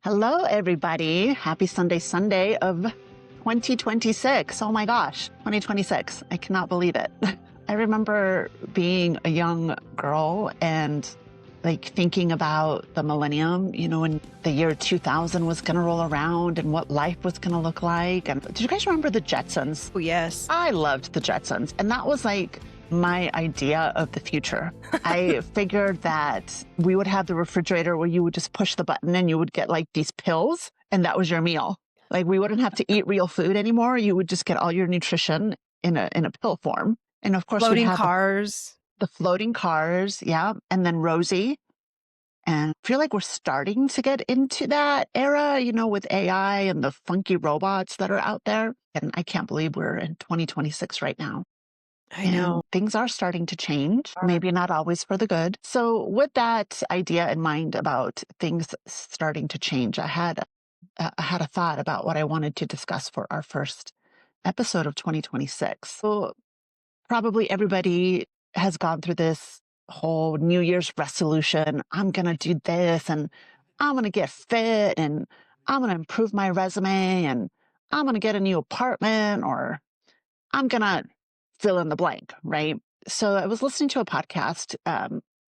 Hello, everybody. Happy Sunday Sunday of 2026. Oh my gosh, 2026. I cannot believe it. I remember being a young girl and thinking about the millennium, when the year 2000 was going to roll around and what life was going to look like. And did you guys remember the Jetsons? Oh, yes. I loved the Jetsons. And that was my idea of the future. I figured that we would have the refrigerator where you would just push the button and you would get these pills and that was your meal. We wouldn't have to eat real food anymore. You would just get all your nutrition in a pill form. And of course, Floating we'd have cars. the floating cars. Yeah. And then Rosie. And I feel like we're starting to get into that era, with AI and the funky robots that are out there. And I can't believe we're in 2026 right now. I know. And things are starting to change, maybe not always for the good. So with that idea in mind about things starting to change, I had a thought about what I wanted to discuss for our first episode of 2026. So probably everybody has gone through this whole New Year's resolution. I'm going to do this and I'm going to get fit and I'm going to improve my resume and I'm going to get a new apartment or I'm going to fill in the blank, right? So I was listening to a podcast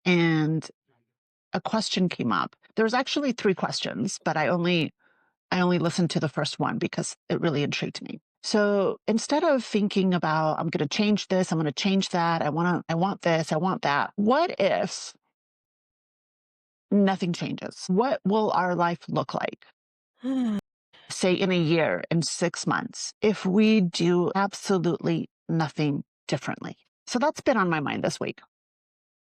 and a question came up. There was actually 3 questions, but I only listened to the first one because it really intrigued me. So instead of thinking about, I'm going to change this, I'm going to change that, I want this, I want that. What if nothing changes? What will our life look like? Say in a year, in 6 months, if we do absolutely nothing differently. So that's been on my mind this week.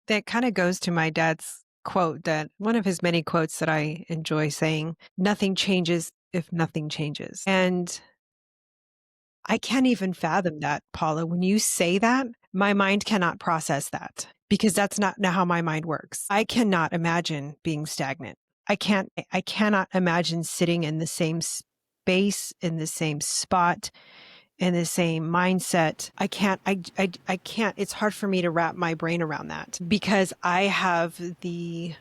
That kind of goes to my dad's quote, that one of his many quotes that I enjoy saying, nothing changes if nothing changes. And I can't even fathom that, Paula. When you say that, my mind cannot process that because that's not how my mind works. I cannot imagine being stagnant. I cannot imagine sitting in the same space, in the same spot, in the same mindset. I can't, it's hard for me to wrap my brain around that because I have the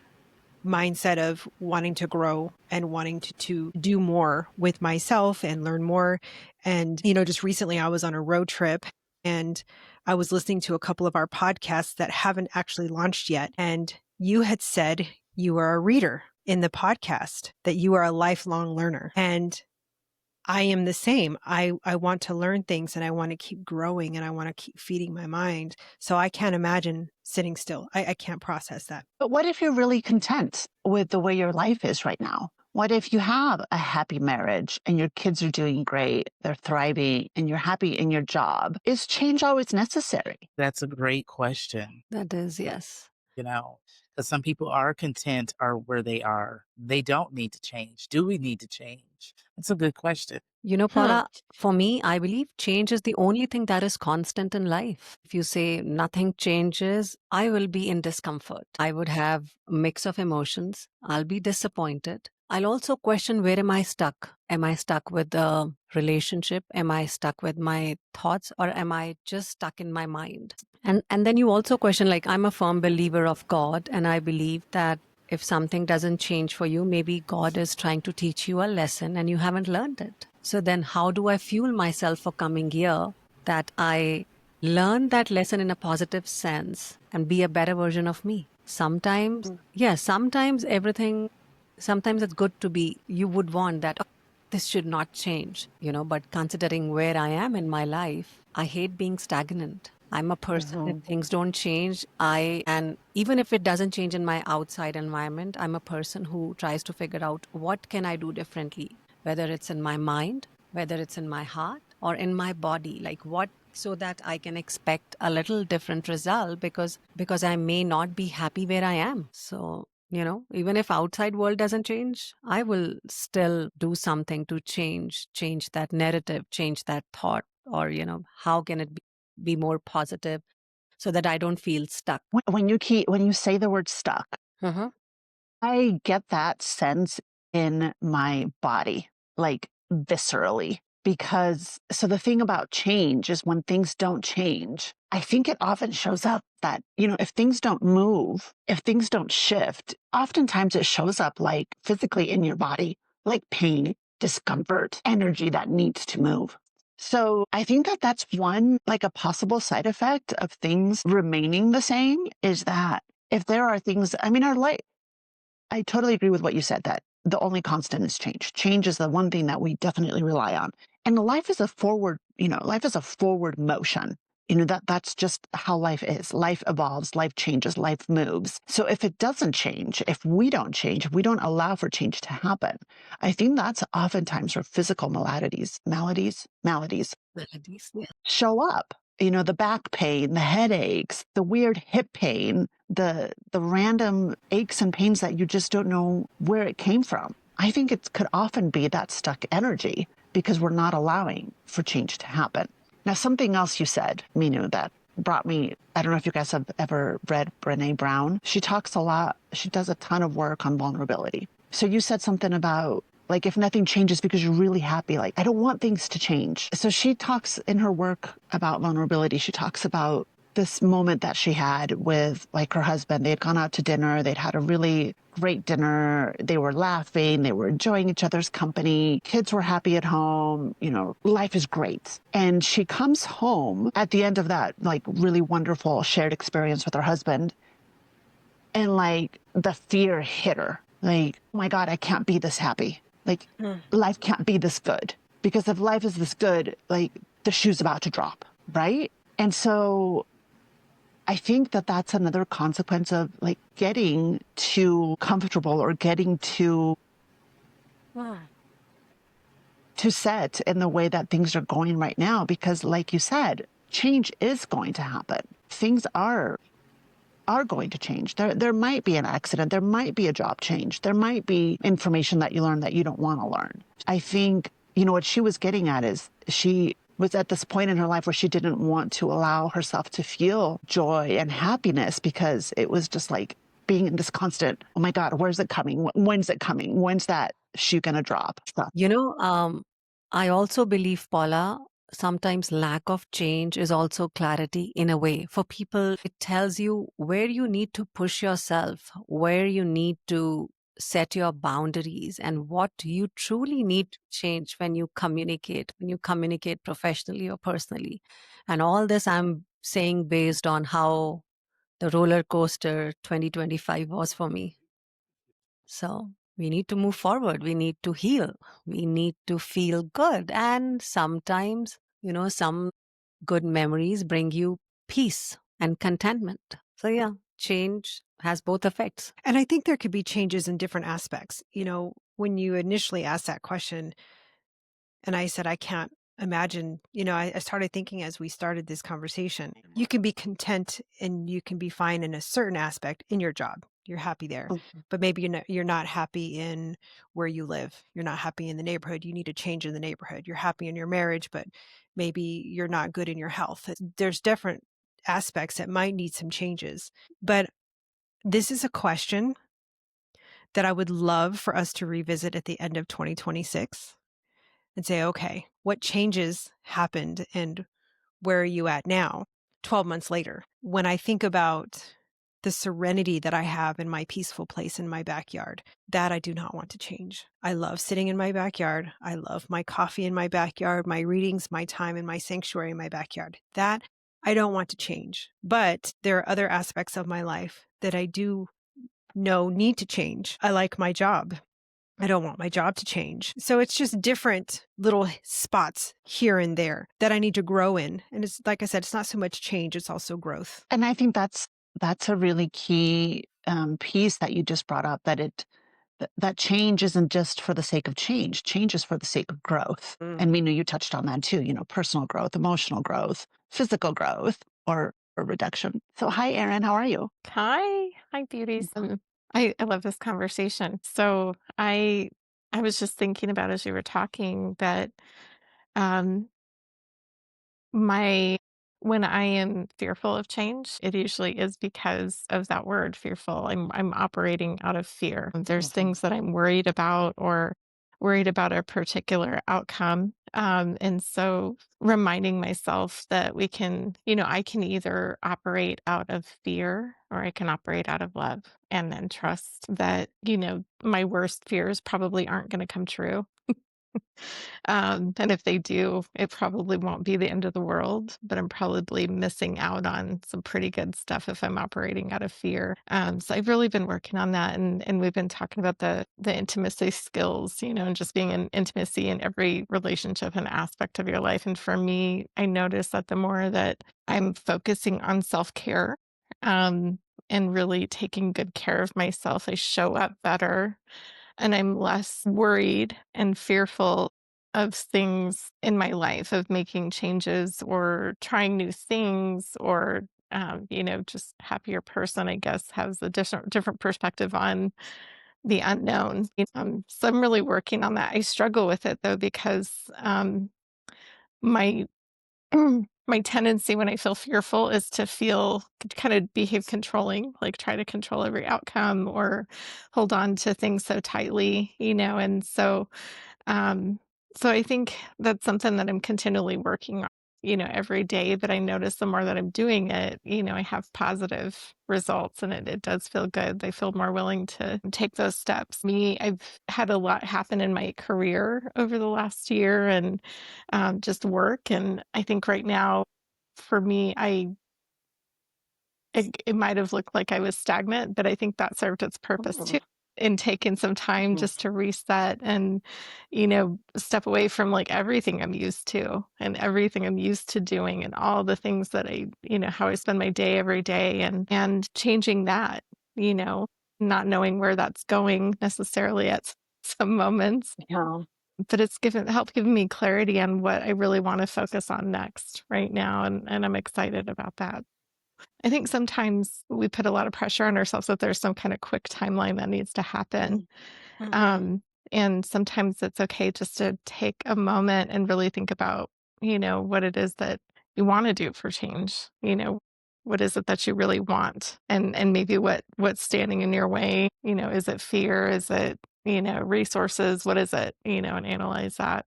mindset of wanting to grow and wanting to do more with myself and learn more. And, just recently I was on a road trip and I was listening to a couple of our podcasts that haven't actually launched yet. And you had said you are a reader in the podcast, that you are a lifelong learner. And I am the same. I want to learn things and I want to keep growing and I want to keep feeding my mind. So I can't imagine sitting still. I can't process that. But what if you're really content with the way your life is right now? What if you have a happy marriage and your kids are doing great, they're thriving, and you're happy in your job? Is change always necessary? That's a great question. That is, yes. Because some people are content or where they are. They don't need to change. Do we need to change? That's a good question. Paula, for me, I believe change is the only thing that is constant in life. If you say nothing changes, I will be in discomfort. I would have a mix of emotions. I'll be disappointed. I'll also question, where am I stuck? Am I stuck with the relationship? Am I stuck with my thoughts? Or am I just stuck in my mind? And then you also question, I'm a firm believer of God, and I believe that if something doesn't change for you, maybe God is trying to teach you a lesson and you haven't learned it. So then how do I fuel myself for coming year that I learn that lesson in a positive sense and be a better version of me? Sometimes it's good to be, you would want that, this should not change, but considering where I am in my life, I hate being stagnant. I'm a person, if things don't change, and even if it doesn't change in my outside environment, I'm a person who tries to figure out what can I do differently, whether it's in my mind, whether it's in my heart or in my body, so that I can expect a little different result because I may not be happy where I am. So, even if outside world doesn't change, I will still do something to change that narrative, change that thought, or, how can it be more positive so that I don't feel stuck. When you say the word stuck, I get that sense in my body, viscerally. Because, so the thing about change is when things don't change, I think it often shows up that, if things don't move, if things don't shift, oftentimes it shows up physically in your body. like pain, discomfort, energy that needs to move. So I think that that's one, like a possible side effect of things remaining the same is that if there are things, I mean, our life, I totally agree with what you said that the only constant is change. Change is the one thing that we definitely rely on. And life is a forward, life is a forward motion. That's just how life is. Life evolves, life changes, life moves. So if it doesn't change, if we don't change, if we don't allow for change to happen, I think that's oftentimes where physical maladies Melodies, yeah. show up. The back pain, the headaches, the weird hip pain, the random aches and pains that you just don't know where it came from. I think it could often be that stuck energy because we're not allowing for change to happen. Now, something else you said, Minu, that brought me, I don't know if you guys have ever read Brene Brown. She talks a lot, she does a ton of work on vulnerability. So you said something about like if nothing changes because you're really happy, like I don't want things to change. So she talks in her work about vulnerability. She talks about this moment that she had with like her husband. They had gone out to dinner. They'd had a really great dinner. They were laughing. They were enjoying each other's company. Kids were happy at home. Life is great. And she comes home at the end of that like really wonderful shared experience with her husband. And like the fear hit her. Like, oh my God, I can't be this happy. Like, life can't be this good. Because if life is this good, like, the shoe's about to drop, right? And so I think that that's another consequence of, like, getting too comfortable or getting too set in the way that things are going right now. Because, like you said, change is going to happen. Things are going to change. There might be an accident. There might be a job change. There might be information that you learn that you don't want to learn. I think, what she was getting at is she was at this point in her life where she didn't want to allow herself to feel joy and happiness because it was just like being in this constant, oh my God, where's it coming? When's it coming? When's that shoe going to drop? Stuff. I also believe, Paula, sometimes lack of change is also clarity in a way. For people, it tells you where you need to push yourself, where you need to set your boundaries, and what you truly need to change when you communicate professionally or personally. And all this I'm saying based on how the roller coaster 2025 was for me. So we need to move forward. We need to heal. We need to feel good. And sometimes, some good memories bring you peace and contentment. So, yeah, change has both effects. And I think there could be changes in different aspects. When you initially asked that question, and I said, I can't imagine, I started thinking as we started this conversation, you can be content and you can be fine in a certain aspect in your job. You're happy there, but maybe you're not happy in where you live. You're not happy in the neighborhood. You need a change in the neighborhood. You're happy in your marriage, but maybe you're not good in your health. There's different aspects that might need some changes. But this is a question that I would love for us to revisit at the end of 2026 and say, okay, what changes happened and where are you at now, 12 months later? When I think about the serenity that I have in my peaceful place in my backyard, that I do not want to change. I love sitting in my backyard. I love my coffee in my backyard, my readings, my time in my sanctuary in my backyard. That I don't want to change. But there are other aspects of my life that I do know need to change. I like my job. I don't want my job to change. So it's just different little spots here and there that I need to grow in. And it's like I said, it's not so much change, it's also growth. And I think that's a really key piece that you just brought up, that change isn't just for the sake of change. Change is for the sake of growth. And Minu, you touched on that too, personal growth, emotional growth, physical growth, or reduction. So hi, Erin, how are you? Hi beauties. I love this conversation. So I was just thinking about as you were talking that um my when I am fearful of change, it usually is because of that word fearful. I'm operating out of fear. There's things that I'm worried about or worried about a particular outcome. And so reminding myself that we can, I can either operate out of fear or I can operate out of love, and then trust that, my worst fears probably aren't going to come true. And if they do, it probably won't be the end of the world, but I'm probably missing out on some pretty good stuff if I'm operating out of fear. So I've really been working on that, and we've been talking about the intimacy skills, and just being in intimacy in every relationship and aspect of your life. And for me, I notice that the more that I'm focusing on self-care, and really taking good care of myself, I show up better and I'm less worried and fearful of things in my life, of making changes or trying new things, or just happier person, I guess, has a different perspective on the unknown. So I'm really working on that. I struggle with it though, because my my tendency when I feel fearful is to kind of behave controlling, like try to control every outcome or hold on to things so tightly, and um, so I think that's something that I'm continually working on, every day. But I notice the more that I'm doing it, I have positive results, and it does feel good. I feel more willing to take those steps. I've had a lot happen in my career over the last year, and just work. And I think right now, for me, it might have looked like I was stagnant, but I think that served its purpose too, in taking some time just to reset and, step away from like everything I'm used to and everything I'm used to doing and all the things that how I spend my day every day, and changing that, you know, not knowing where that's going necessarily at some moments. Yeah. But it's helped give me clarity on what I really want to focus on next right now. And I'm excited about that. I think sometimes we put a lot of pressure on ourselves that there's some kind of quick timeline that needs to happen. Um, and sometimes it's okay just to take a moment and really think about, what it is that you want to do for change. What is it that you really want? And maybe what's standing in your way, is it fear? Is it, resources? What is it? And analyze that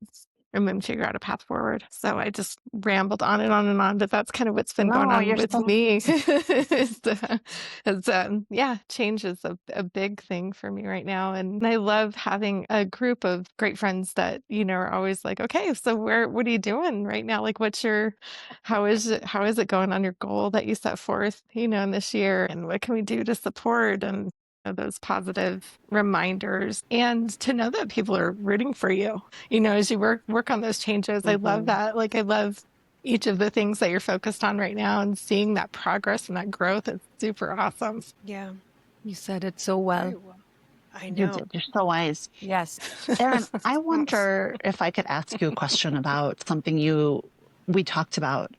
and then figure out a path forward. So I just rambled on and on and on, but that's kind of what's been going No, on you're with so me. Change is a big thing for me right now. And I love having a group of great friends that, are always like, okay, so what are you doing right now? Like, how is it going on your goal that you set forth, in this year? And what can we do to support? And those positive reminders, and to know that people are rooting for you, as you work on those changes. I love that. Like, I love each of the things that you're focused on right now, and seeing that progress and that growth is super awesome. Yeah, You said it so well. I you know. did. You're so wise. Yes. Erin, I wonder if I could ask you a question about something we talked about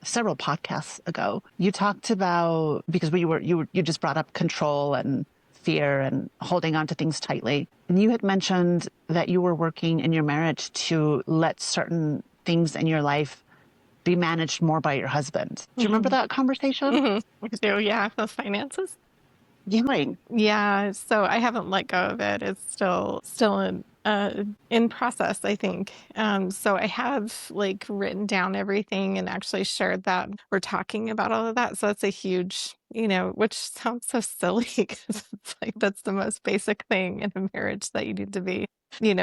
several podcasts ago. You talked about, because you just brought up control and fear and holding on to things tightly. And you had mentioned that you were working in your marriage to let certain things in your life be managed more by your husband. Do you remember that conversation? I do, yeah, the finances. Yeah. Yeah, so I haven't let go of it. It's still in process, I think. So I have like written down everything and actually shared that we're talking about all of that. So that's a huge, which sounds so silly, because it's like that's the most basic thing in a marriage that you need to be,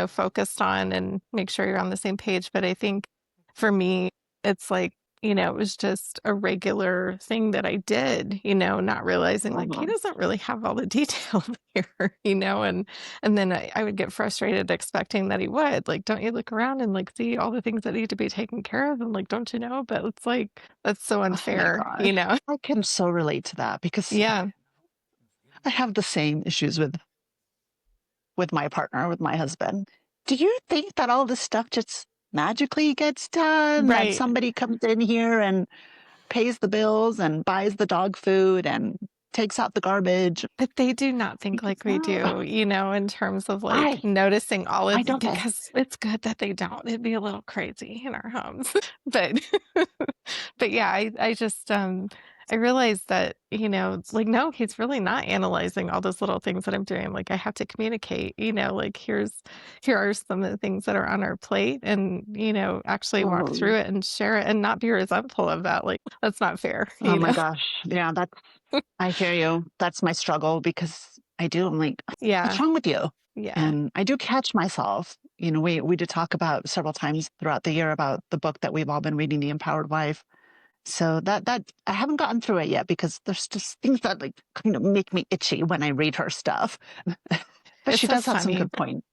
focused on and make sure you're on the same page. But I think for me, it's like, it was just a regular thing that I did, not realizing like he doesn't really have all the detail here, and then I would get frustrated expecting that he would. Like, don't you look around and like see all the things that need to be taken care of? And like, don't you know? But it's like, that's so Oh my unfair, gosh. I can so relate to that because Yeah, I have the same issues with my partner, with my husband. Do you think that all this stuff just magically gets done? That right. somebody comes in here and pays the bills and buys the dog food and takes out the garbage? But they do not think like we No, do, in terms of like I noticing all I of, don't. because it's good that they don't. It'd be a little crazy in our homes. But but yeah, I just I realized that, it's like, no, he's really not analyzing all those little things that I'm doing. Like I have to communicate, like here are some of the things that are on our plate and, actually walk Oh, through it and share it and not be resentful of that. Like that's not fair, oh my gosh. Yeah, I hear you. That's my struggle because I do. I'm like, what's Yeah. wrong with you? Yeah. And I do catch myself. We did talk about several times throughout the year about the book that we've all been reading, The Empowered Wife. So that I haven't gotten through it yet because there's just things that like kind of make me itchy when I read her stuff. But It's she so does have some funny. good points.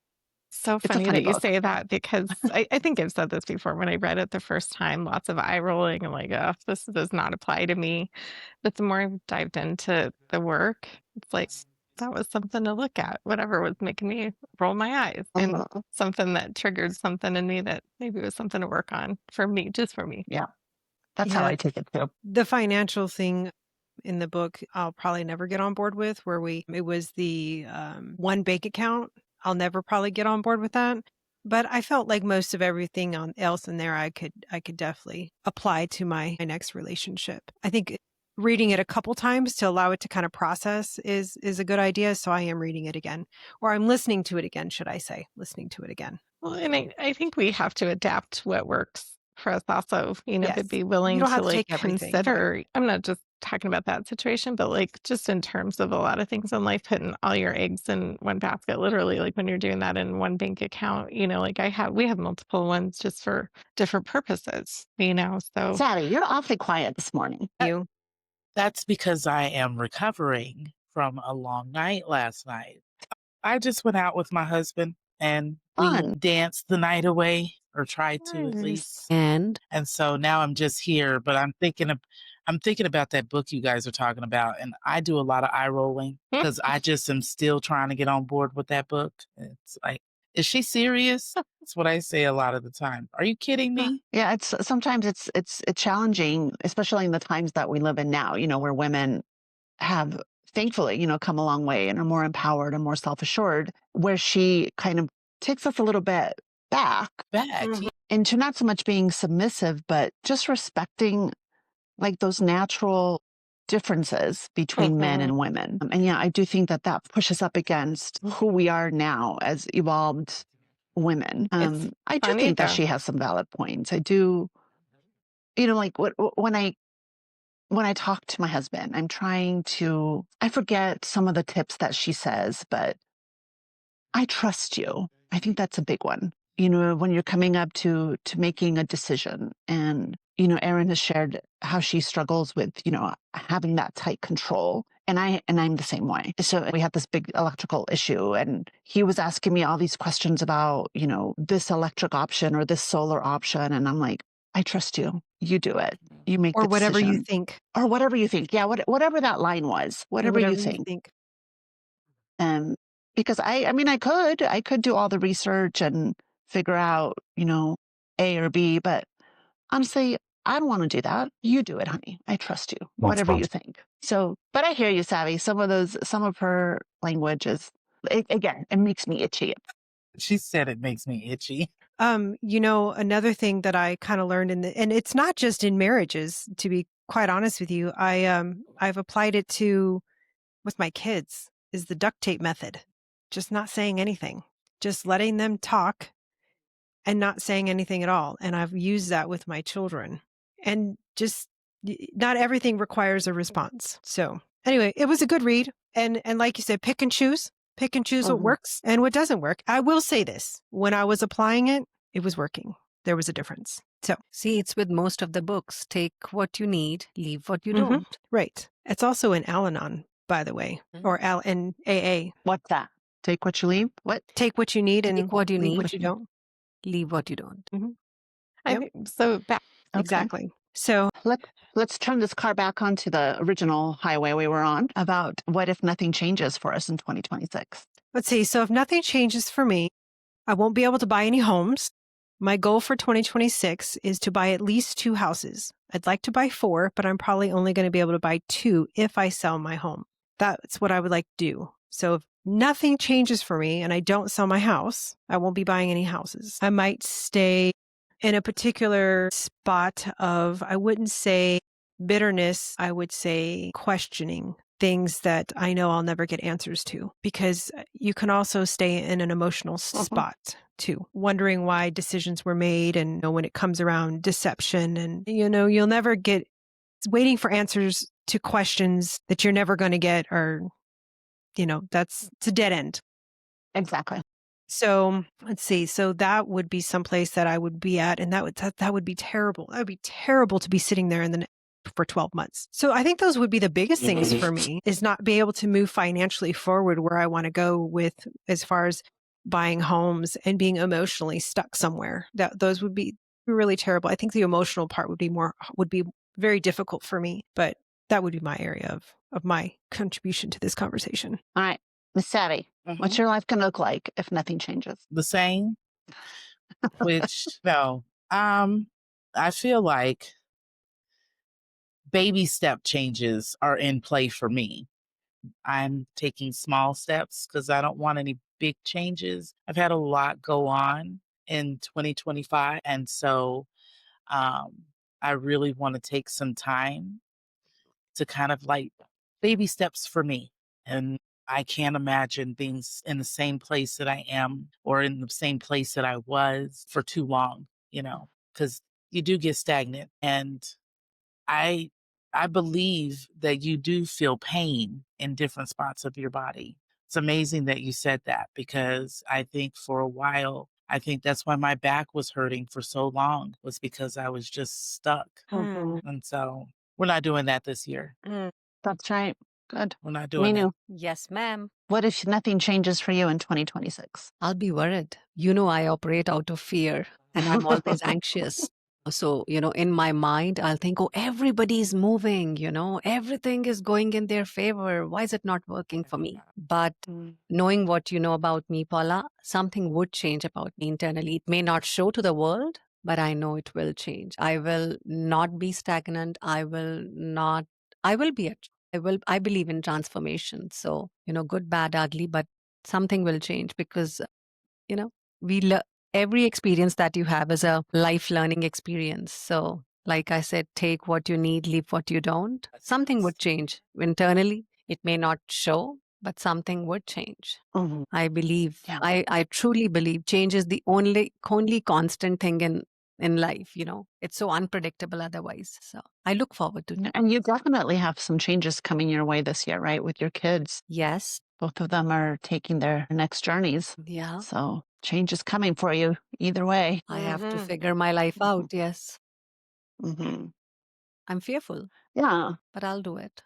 So It's a funny funny that you book. say that because I think I've said this before. When I read it the first time, lots of eye rolling. I'm like, oh, this does not apply to me. But the more I've dived into the work, it's like that was something to look at. Whatever was making me roll my eyes, and Mhm. something that triggered something in me that maybe was something to work on for me, just for me. Yeah, that's how Yeah, I take it too. the financial thing in the book, I'll probably never get on board with, it was the one bank account. I'll never probably get on board with that. But I felt like most of everything else in there, I could definitely apply to my next relationship. I think reading it a couple times to allow it to kind of process is a good idea. So I am reading it again, or I'm listening to it again, should I say, listening to it again. Well, and I think we have to adapt what works for us also, to Yes, be you willing don't to have to like take everything, right? consider. I'm not just talking about that situation, but like just in terms of a lot of things in life, putting all your eggs in one basket, literally, like when you're doing that in one bank account, like we have multiple ones just for different purposes, so. Sally, you're awfully quiet this morning. You. That's because I am recovering from a long night last night. I just went out with my husband and we Fun. danced the night away, or tried to at Nice. least. And And so now I'm just here, but I'm thinking about that book you guys are talking about, and I do a lot of eye rolling because I just am still trying to get on board with that book. It's like, is she serious? That's what I say a lot of the time. Are you kidding me? Yeah, it's sometimes it's challenging, especially in the times that we live in now, where women have thankfully, come a long way and are more empowered and more self-assured, where she kind of takes us a little bit back Back. Mhm. into not so much being submissive, but just respecting like those natural differences between men Mhm. and women. And yeah, I do think that that pushes up against who we are now as evolved women. It's I do funny think that though. she has some valid points. I do, like when I talk to my husband, I forget some of the tips that she says, but I trust you. I think that's a big one. When you're coming up to making a decision, and Erin has shared how she struggles with, having that tight control. And I'm the same way. So we had this big electrical issue, and he was asking me all these questions about, this electric option or this solar option. And I'm like, I trust you. You do it. You make Or the whatever you decision. think, Or whatever you think. Yeah, whatever that line was, or whatever you whatever you think. think. Um, because I mean, I could do all the research and figure out, A or B, but honestly, I don't want to do that. You do it, honey. I trust you, whatever you think. So, but I hear you, Savvy. Some of her language again, it makes me itchy. She said it makes me itchy. Another thing that I kind of learned and it's not just in marriages, to be quite honest with you. I've applied it to with my kids is the duct tape method. Just not saying anything. Just letting them talk and not saying anything at all. And I've used that with my children. And just not everything requires a response. So, anyway, it was a good read. And like you said, pick and choose. Pick and choose what Mhm. works and what doesn't work. I will say this. When I was applying it, it was working. There was a difference. So, see, it's with most of the books. Take what you need, leave what you mhm, don't. right. It's also in Al-Anon, by the way, or in AA. What's that? Take what you leave? What? Take what you need and Take what you leave need, what you don't. leave what you don't. Mhm. I Yep, think so. Okay. exactly. So, Let's turn this car back onto the original highway we were on about what if nothing changes for us in 2026. let's see. So, if nothing changes for me, I won't be able to buy any homes. My goal for 2026 is to buy at least 2 houses. I'd like to buy 4, but I'm probably only going to be able to buy 2 if I sell my home. That's what I would like to do. So if nothing changes for me and I don't sell my house, I won't be buying any houses. I might stay in a particular spot of, I wouldn't say Bitterness, I would say questioning things that I know I'll never get answers to, because you can also stay in an emotional spot too, wondering why decisions were made. And when it comes around deception, and you'll never get waiting for answers to questions that you're never going to get, or it's a dead end. Exactly. So let's see. So that would be someplace that I would be at, and that would be terrible. That would be terrible to be sitting there for 12 months. So I think those would be the biggest things for me, is not be able to move financially forward where I want to go with, as far as buying homes, and being emotionally stuck somewhere. Those would be really terrible. I think the emotional part would be very difficult for me, but that would be my area of my contribution to this conversation. All right. Miss Savvy, what's your life going to look like if nothing changes? The same, which, no. I feel like baby step changes are in play for me. I'm taking small steps because I don't want any big changes. I've had a lot go on in 2025. And so I really want to take some time to kind of like baby steps for me. And I can't imagine being in the same place that I am, or in the same place that I was for too long, because you do get stagnant. And I I believe that you do feel pain in different spots of your body. It's amazing that you said that, because I think for a while, I think that's why my back was hurting for so long, was because I was just stuck. And so we're not doing that this year. That's right. Good. We're not doing that. Minu, Yes, ma'am. what if nothing changes for you in 2026? I'll be worried. I operate out of fear and I'm always anxious. So, in my mind, I'll think, oh, everybody's moving, everything is going in their favor. Why is it not working for me? But knowing what you know about me, Paula, something would change about me internally. It may not show to the world, but I know it will change. I will not be stagnant. I will be I believe in transformation. So, good, bad, ugly, but something will change, because, you know, every experience that you have is a life learning experience. So, like I said, take what you need, leave what you don't. Something would change internally. It may not show, but something would change. I believe, Yeah. I truly believe change is the only constant thing in life. It's so unpredictable otherwise. So I look forward to it. And you definitely have some changes coming your way this year, right? With your kids. Yes. Both of them are taking their next journeys. Yeah. So change is coming for you either way. I have to figure my life out. Yes. Mm-hmm. I'm fearful, Yeah. but I'll do it.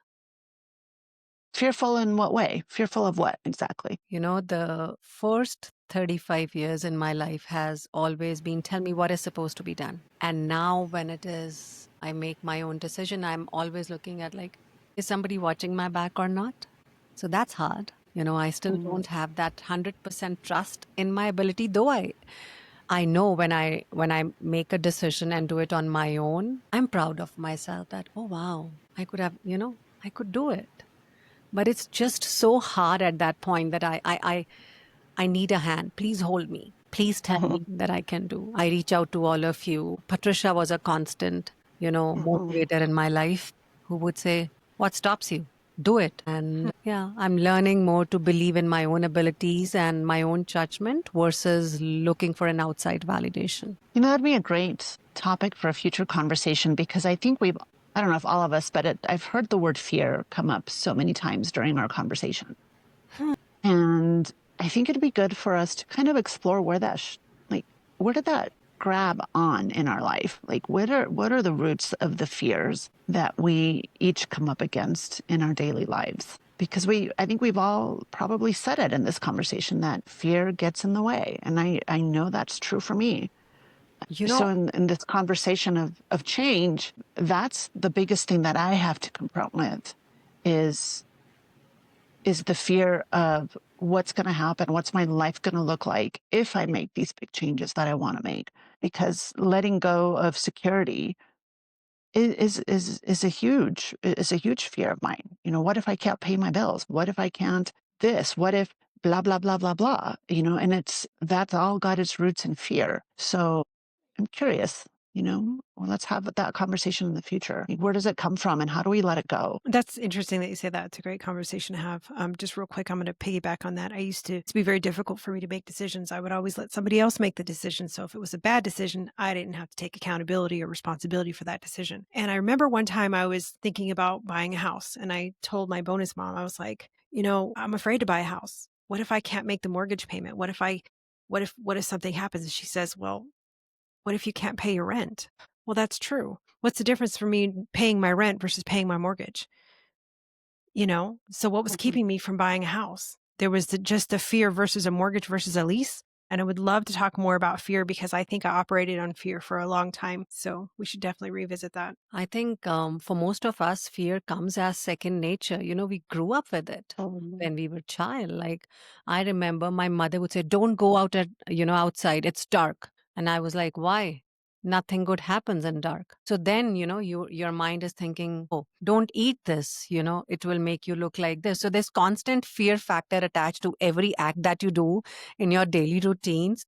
Fearful in what way? Fearful of what exactly? The first 35 years in my life has always been, tell me what is supposed to be done. And now when it is, I make my own decision, I'm always looking at, like, is somebody watching my back or not? So that's hard. I still don't have that 100% trust in my ability, though I know when I make a decision and do it on my own, I'm proud of myself that, oh wow, I could have, I could do it. But it's just so hard at that point that I need a hand. Please hold me. Please tell me that I can do. I reach out to all of you. Patricia was a constant, motivator in my life, who would say, what stops you? Do it. And yeah, I'm learning more to believe in my own abilities and my own judgment versus looking for an outside validation. That'd be a great topic for a future conversation, because I think I don't know if all of us, but I've heard the word fear come up so many times during our conversation. And I think it'd be good for us to kind of explore where where did that grab on in our life? Like, what are the roots of the fears that we each come up against in our daily lives? Because I think we've all probably said it in this conversation, that fear gets in the way. And I know that's true for me. So in this conversation of change, that's the biggest thing that I have to confront with is the fear of what's going to happen, what's my life going to look like if I make these big changes that I want to make. Because letting go of security is a huge fear of mine. What if I can't pay my bills? What if I can't this? What if blah blah blah blah blah? And that's all got its roots in fear. So I'm curious, Well, let's have that conversation in the future. Where does it come from and how do we let it go? That's interesting that you say that. It's a great conversation to have. Just real quick, I'm going to piggyback on that. I used to, it's be very difficult for me to make decisions. I would always let somebody else make the decision. So if it was a bad decision, I didn't have to take accountability or responsibility for that decision. And I remember one time I was thinking about buying a house and I told my bonus mom, I was like, I'm afraid to buy a house. What if I can't make the mortgage payment? What if something happens? And she says, well, what if you can't pay your rent? Well, that's true. What's the difference for me paying my rent versus paying my mortgage? So what was Mhm. keeping me from buying a house? There was just the fear versus a mortgage versus a lease. And I would love to talk more about fear because I think I operated on fear for a long time. So we should definitely revisit that. I think for most of us, fear comes as second nature. We grew up with it when we were child. Like I remember my mother would say, "Don't go out outside. It's dark." And I was like, "Why?" Nothing good happens in dark. So then, your mind is thinking, "Oh, don't eat this. It will make you look like this." So there's constant fear factor attached to every act that you do in your daily routines.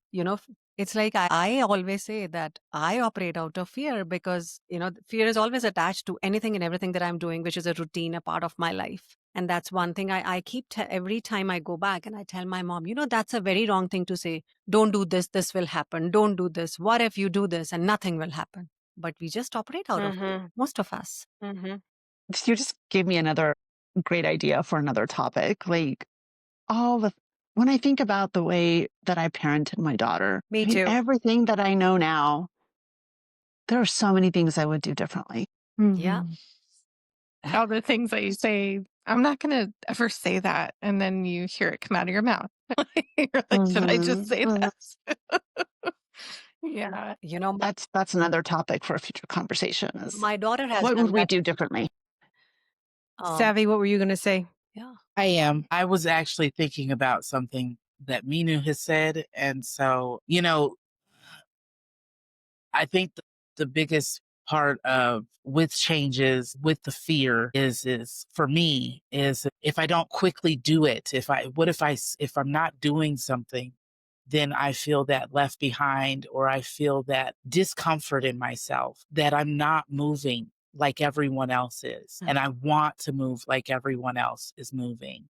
It's like I always say that I operate out of fear because, fear is always attached to anything and everything that I'm doing, which is a routine, a part of my life. And that's one thing I keep every time I go back and I tell my mom, that's a very wrong thing to say. Don't do this. This will happen. Don't do this. What if you do this and nothing will happen? But we just operate out of fear, most of us. You just gave me another great idea for another topic. Like when I think about the way that I parented my daughter, Me too. everything that I know now, there are so many things I would do differently. Yeah. All the things that you say, I'm not going to ever say that. And then you hear it come out of your mouth. You're like, should I just say Mhm. that? Yeah. That's another topic for a future conversation is my daughter has what would done we that. do differently? Savvy, what were you going to say? Yeah. I am. I was actually thinking about something that Minu has said. And so, I think the biggest part of with changes with the fear is for me is if I don't quickly do it, if I'm not doing something, then I feel that left behind or I feel that discomfort in myself that I'm not moving like everyone else is. And I want to move like everyone else is moving.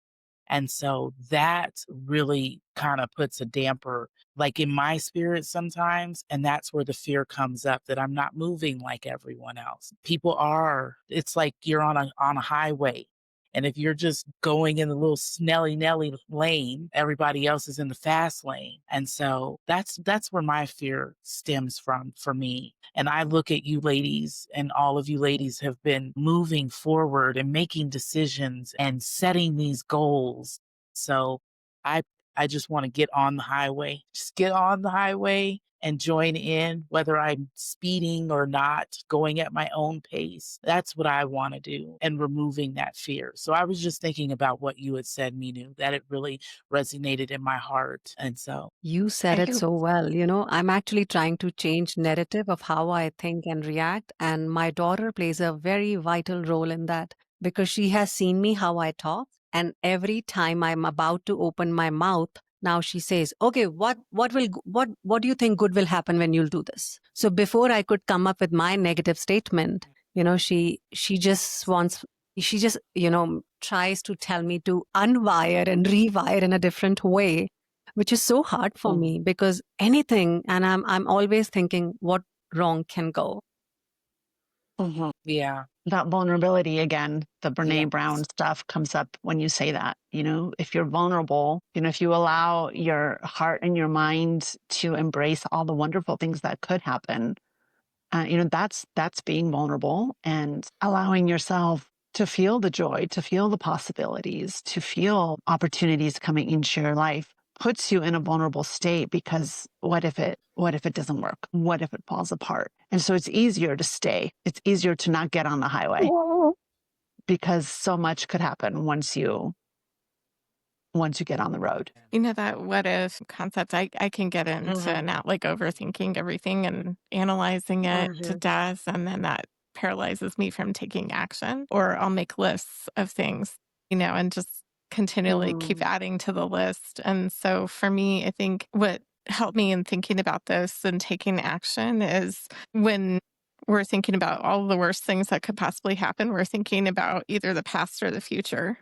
And so that really kind of puts a damper like in my spirit sometimes. And that's where the fear comes up that I'm not moving like everyone else. People are, it's like you're on a highway. And if you're just going in the little snelly nelly lane, everybody else is in the fast lane. And so that's where my fear stems from for me. And I look at you ladies, and all of you ladies have been moving forward and making decisions and setting these goals. So I I just want to get on the highway. Just get on the highway and join in, whether I'm speeding or not, going at my own pace. That's what I want to do and removing that fear. So I was just thinking about what you had said, Minu, that it really resonated in my heart. And so You said I it think so well. I'm actually trying to change narrative of how I think and react. And my daughter plays a very vital role in that because she has seen me how I talk. And every time I'm about to open my mouth, now she says, okay, what do you think good will happen when you'll do this? So before I could come up with my negative statement, she just wants, she just, tries to tell me to unwire and rewire in a different way, which is so hard for me because anything, and I'm always thinking what wrong can go. yeah. that vulnerability again, the Yes. Brene Brown stuff comes up when you say that. If you're vulnerable, if you allow your heart and your mind to embrace all the wonderful things that could happen, that's being vulnerable and allowing yourself to feel the joy, to feel the possibilities, to feel opportunities coming into your life puts you in a vulnerable state because what if it doesn't work? What if it falls apart? And so it's easier to stay. It's easier to not get on the highway because so much could happen once you get on the road. That what if concept, I can get into not like overthinking everything and analyzing it to death. And then that paralyzes me from taking action. Or I'll make lists of things, and just continually keep adding to the list. And so for me, I think what helped me in thinking about this and taking action is when we're thinking about all the worst things that could possibly happen, we're thinking about either the past or the future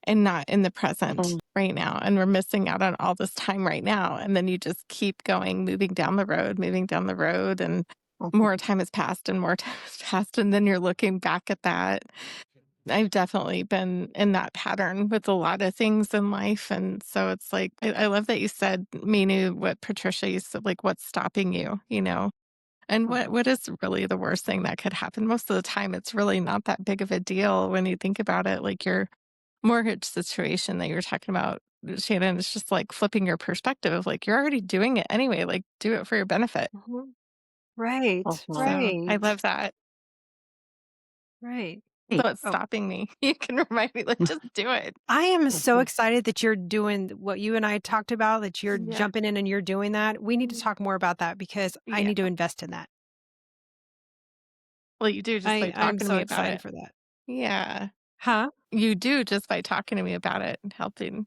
and not in the present right now. And we're missing out on all this time right now. And then you just keep going, moving down the road, and more time has passed and more time has passed. And then you're looking back at that. I've definitely been in that pattern with a lot of things in life. And so it's like, I love that you said, Minu, what Patricia, you said, like, what's stopping you, And what is really the worst thing that could happen? Most of the time, it's really not that big of a deal when you think about it. Like your mortgage situation that you were talking about, Shannon, it's just like flipping your perspective of like, you're already doing it anyway, like do it for your benefit. Right. So I Right. love that. Right. So it's Oh. stopping me. You can remind me, like, just do it. I am so excited that you're doing what you and I talked about, that you're Yeah. jumping in and you're doing that. We need to talk more about that because I Yeah. need to invest in that. Well, you do just by I'm talking to so me about excited it. for that. Yeah. Huh? You do just by talking to me about it and helping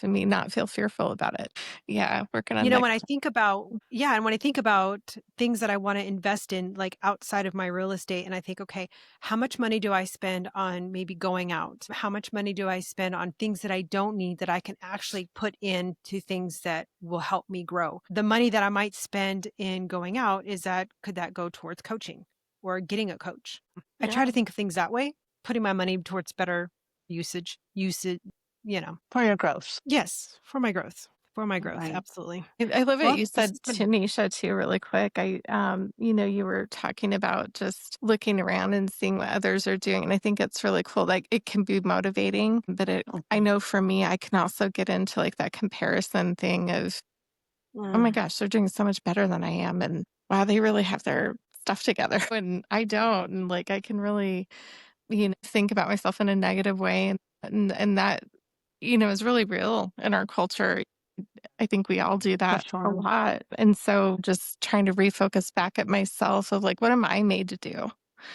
me not feel fearful about it. Yeah, working on that. When I think about, and when I think about things that I want to invest in, like outside of my real estate, and I think, okay, how much money do I spend on maybe going out? How much money do I spend on things that I don't need that I can actually put into things that will help me grow? The money that I might spend in going out, could that go towards coaching or getting a coach? I try to think of things that way, putting my money towards better usage, For your growth. Yes, for my growth. For my growth, Right. absolutely. I love what Well, you this said, has been- Tanisha, too, really quick. You were talking about just looking around and seeing what others are doing. And I think it's really cool. Like it can be motivating, but I know for me, I can also get into like that comparison thing of, oh my gosh, they're doing so much better than I am. And wow, they really have their stuff together. And I don't. And like I can really, think about myself in a negative way. And that, is really real in our culture. I think we all do that a lot. And so just trying to refocus back at myself of like, what am I made to do?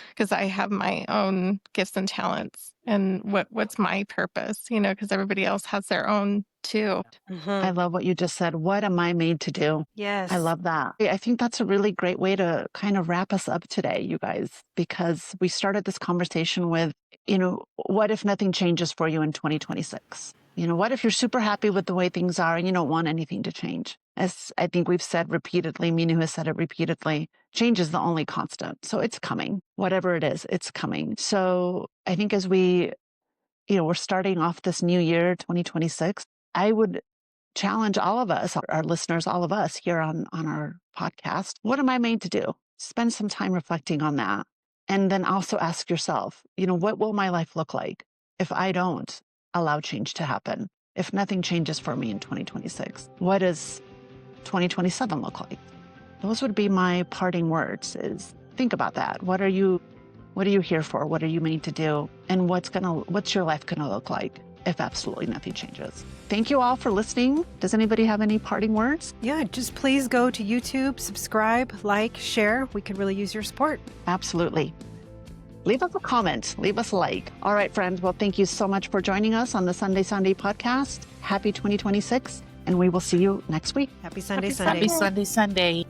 Because I have my own gifts and talents. And what's my purpose? Because everybody else has their own too. I love what you just said. What am I made to do? Yes. I love that. I think that's a really great way to kind of wrap us up today, you guys, because we started this conversation with, what if nothing changes for you in 2026? What if you're super happy with the way things are and you don't want anything to change? As I think we've said repeatedly, Minu has said it repeatedly, change is the only constant. So it's coming. Whatever it is, it's coming. So I think as we're starting off this new year, 2026, I would challenge all of us, our listeners, all of us here on our podcast. What am I made to do? Spend some time reflecting on that. And then also ask yourself, what will my life look like if I don't allow change to happen? If nothing changes for me in 2026, what does 2027 look like? Those would be my parting words, is think about that. What are you here for? What are you made to do? And what's your life gonna look like if absolutely nothing changes? Thank you all for listening. Does anybody have any parting words? Yeah, just please go to YouTube, subscribe, like, share. We could really use your support. Absolutely. Leave us a comment, leave us a like. All right, friends. Well, thank you so much for joining us on the Sunday Sundae podcast. Happy 2026, and we will see you next week. Happy Sunday, Sunday. Happy Sunday, Sunday.